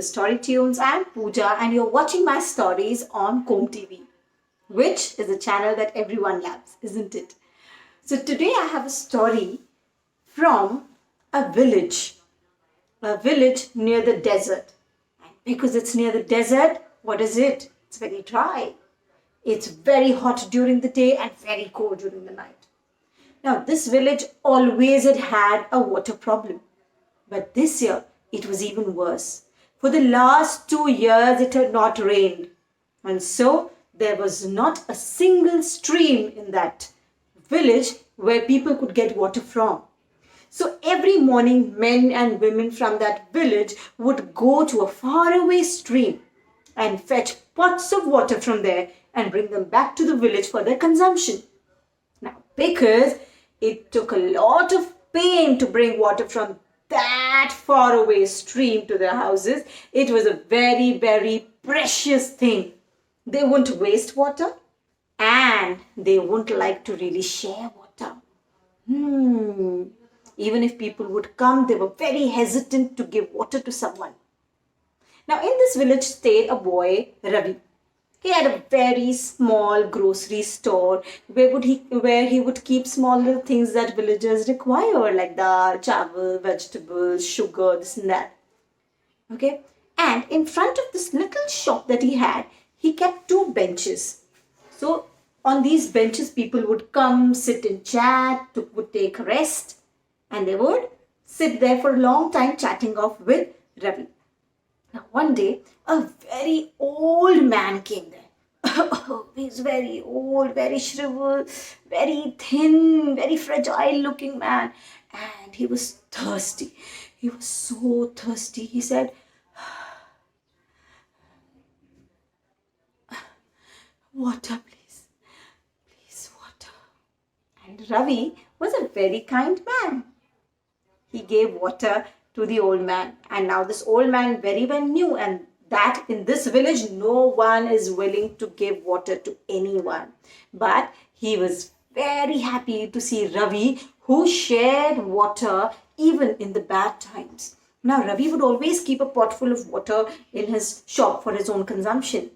the StoryTunes. I am Pooja and you're watching my stories on KOMTv, which is a channel that everyone loves, isn't it? So today I have a story from a village near the desert. And because it's near the desert, what is it? It's very dry. It's very hot during the day and very cold during the night. Now, this village always had a water problem. But this year, it was even worse. For the last 2 years, it had not rained. And so, there was not a single stream in that village where people could get water from. So, every morning, men and women from that village would go to a faraway stream and fetch pots of water from there and bring them back to the village for their consumption. Now, because it took a lot of pain to bring water from that faraway stream to their houses, it was a very, very precious thing. They wouldn't waste water and they wouldn't like to really share water. Even if people would come, they were very hesitant to give water to someone. Now, in this village stayed a boy, Ravi. He had a very small grocery store where he would keep small little things that villagers require, like dal, chawal, vegetables, sugar, this and that. Okay? And in front of this little shop that he had, he kept 2 benches. So on these benches, people would come, sit and chat, would take rest, and they would sit there for a long time chatting off with Ravi. Now one day, a very old man came there. He's very old, very shriveled, very thin, very fragile looking man. And he was thirsty. He was so thirsty. He said, water, please. Please, water. And Ravi was a very kind man. He gave water to the old man. And now this old man very well knew and that in this village no one is willing to give water to anyone. But he was very happy to see Ravi, who shared water even in the bad times. Now Ravi would always keep a pot full of water in his shop for his own consumption.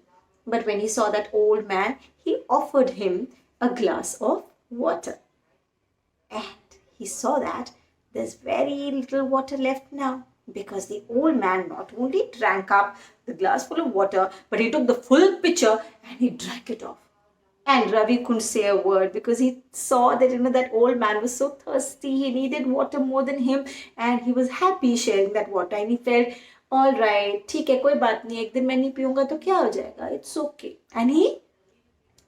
But when he saw that old man, he offered him a glass of water. And he saw that there's very little water left now, because the old man not only drank up the glass full of water, but he took the full pitcher and he drank it off. And Ravi couldn't say a word because he saw that, that old man was so thirsty. He needed water more than him and he was happy sharing that water. And he felt, all right, ठीक है, कोई बात नहीं, एक दिन मैं नहीं पीऊंगा तो क्या हो जाएगा? It's okay. And he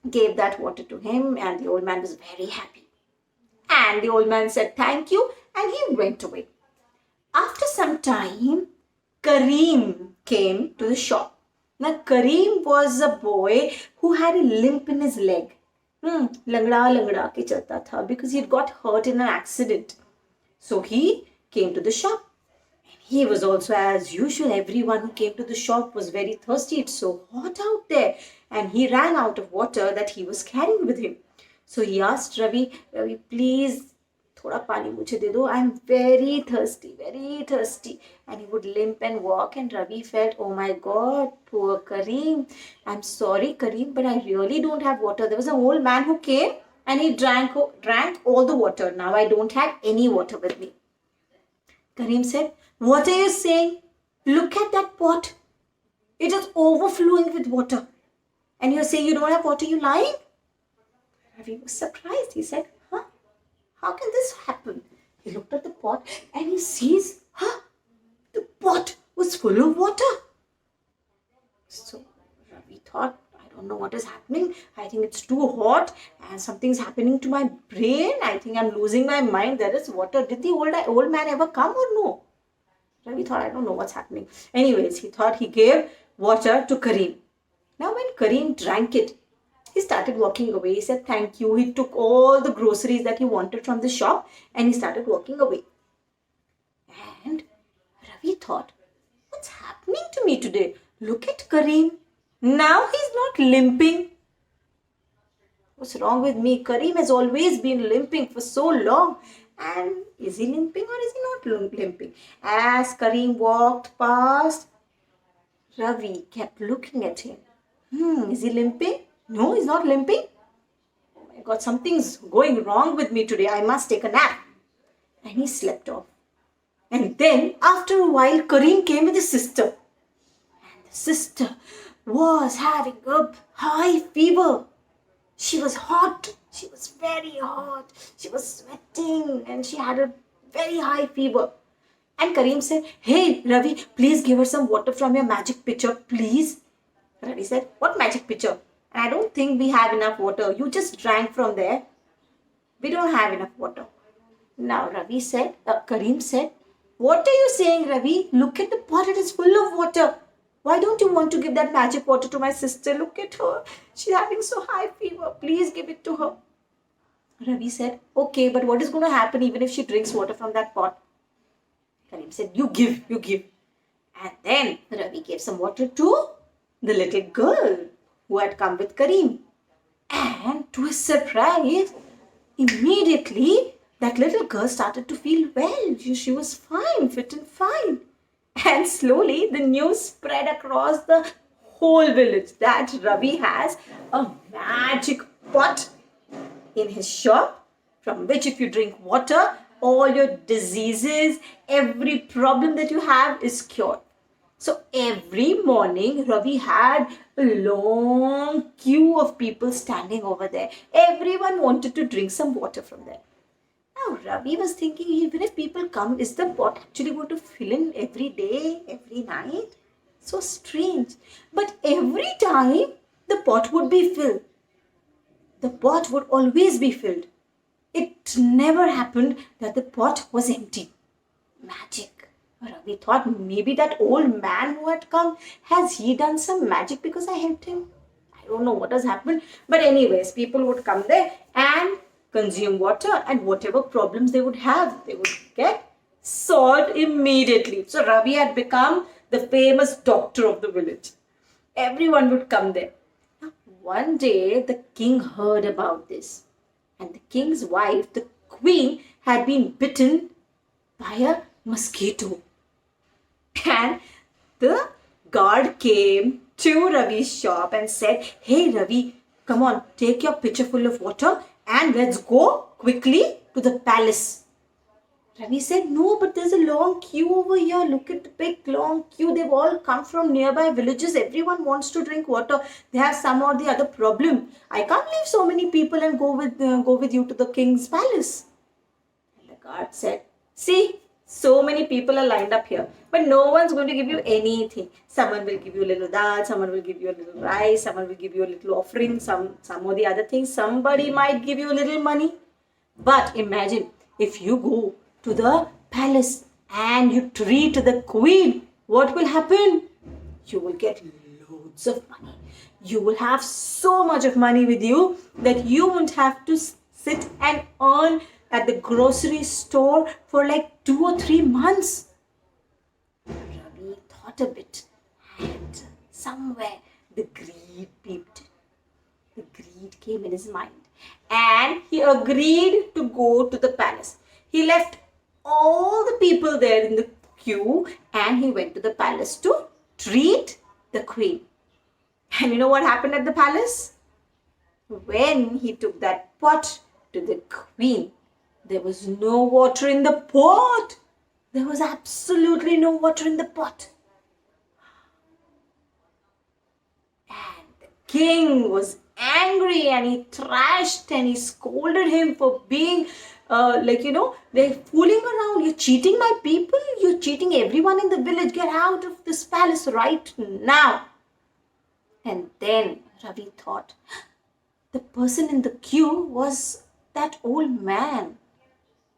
gave that water to him and the old man was very happy. And the old man said thank you and he went away. After some time, Kareem came to the shop. Now, Kareem was a boy who had a limp in his leg. Langda ke chalta tha because he had got hurt in an accident. So he came to the shop. And he was also, as usual, everyone who came to the shop was very thirsty. It's so hot out there. And he ran out of water that he was carrying with him. So he asked Ravi, please, thoda pani mujhe de do. I'm very thirsty. And he would limp and walk and Ravi felt, oh my God, poor Kareem. I'm sorry, Kareem, but I really don't have water. There was an old man who came and he drank all the water. Now I don't have any water with me. Kareem said, what are you saying? Look at that pot. It is overflowing with water. And you're saying you don't have water, you lying? Ravi was surprised. He said, how can this happen? He looked at the pot and he sees, the pot was full of water. So Ravi thought, I don't know what is happening. I think it's too hot and something's happening to my brain. I think I'm losing my mind. There is water. Did the old man ever come or no? Ravi thought, I don't know what's happening. Anyways, he thought he gave water to Kareem. Now when Kareem drank it, he started walking away. He said, thank you. He took all the groceries that he wanted from the shop and he started walking away. And Ravi thought, what's happening to me today? Look at Kareem. Now he's not limping. What's wrong with me? Kareem has always been limping for so long. And is he limping or is he not limping? As Kareem walked past, Ravi kept looking at him. Is he limping? No, he's not limping. Oh my God, something's going wrong with me today. I must take a nap. And he slept off. And then, after a while, Kareem came with his sister. And the sister was having a high fever. She was hot. She was very hot. She was sweating and she had a very high fever. And Kareem said, "Hey, Ravi, please give her some water from your magic pitcher, please." Ravi said, "What magic pitcher? I don't think we have enough water. You just drank from there. We don't have enough water." Now Kareem said, "What are you saying, Ravi? Look at the pot. It is full of water. Why don't you want to give that magic water to my sister? Look at her. She's having so high fever. Please give it to her." Ravi said, "Okay, but what is going to happen even if she drinks water from that pot?" Kareem said, you give. And then Ravi gave some water to the little girl who had come with Kareem. And to his surprise, immediately that little girl started to feel well. She was fine, fit and fine. And slowly the news spread across the whole village that Ravi has a magic pot in his shop from which if you drink water, all your diseases, every problem that you have is cured. So every morning, Ravi had a long queue of people standing over there. Everyone wanted to drink some water from there. Now, Ravi was thinking, even if people come, is the pot actually going to fill in every day, every night? So strange. But every time, the pot would be filled. The pot would always be filled. It never happened that the pot was empty. Magic. Ravi thought maybe that old man who had come, has he done some magic because I helped him? I don't know what has happened. But anyways, people would come there and consume water, and whatever problems they would have, they would get solved immediately. So Ravi had become the famous doctor of the village. Everyone would come there. Now, one day, the king heard about this. And the king's wife, the queen, had been bitten by a mosquito. And the guard came to Ravi's shop and said, "Hey Ravi, come on, take your pitcher full of water and let's go quickly to the palace." Ravi said, "No, but there's a long queue over here. Look at the big long queue. They've all come from nearby villages. Everyone wants to drink water. They have some or the other problem. I can't leave so many people and go with you to the king's palace." And the guard said, "See, so many people are lined up here, but no one's going to give you anything. Someone will give you a little dal, someone will give you a little rice, someone will give you a little offering, some or the other things. Somebody might give you a little money. But imagine if you go to the palace and you treat the queen, what will happen? You will get loads of money. You will have so much of money with you that you won't have to sit and earn at the grocery store for like 2 or 3 months." Ravi thought a bit, and somewhere the greed peeped. The greed came in his mind, and he agreed to go to the palace. He left all the people there in the queue and he went to the palace to treat the queen. And you know what happened at the palace? When he took that pot to the queen, there was no water in the pot. There was absolutely no water in the pot. And the king was angry and he thrashed and he scolded him for being they're fooling around. You're cheating my people. You're cheating everyone in the village. Get out of this palace right now. And then Ravi thought, the person in the queue was that old man.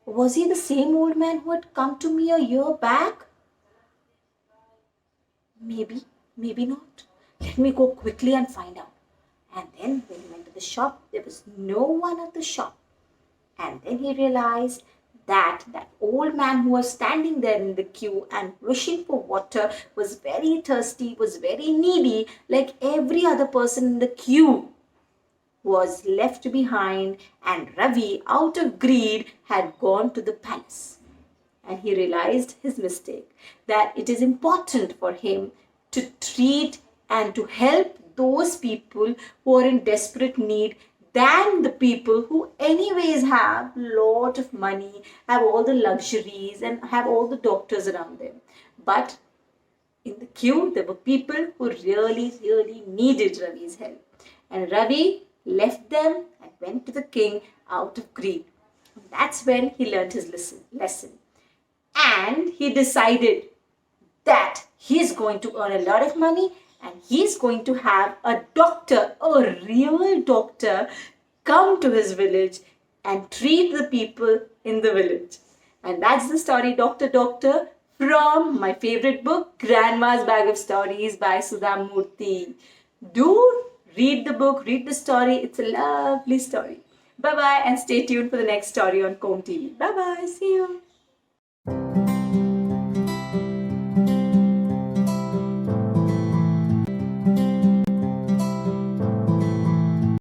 Was he the same old man who had come to me a year back? Maybe, maybe not. Let me go quickly and find out. And then when he went to the shop, there was no one at the shop. And then he realized that old man who was standing there in the queue and wishing for water was very thirsty, was very needy, like every other person in the queue, was left behind, and Ravi, out of greed, had gone to the palace. And he realized his mistake, that it is important for him to treat and to help those people who are in desperate need than the people who anyways have lot of money, have all the luxuries and have all the doctors around them. But in the queue, there were people who really needed Ravi's help. And Ravi left them and went to the king out of greed. That's when he learned his lesson. And he decided that he's going to earn a lot of money and he's going to have a doctor, a real doctor, come to his village and treat the people in the village. And that's the story, Doctor, from my favorite book, Grandma's Bag of Stories by Sudha Murthy. Do read the book, read the story. It's a lovely story. Bye-bye and stay tuned for the next story on KOMTv. Bye-bye. See you.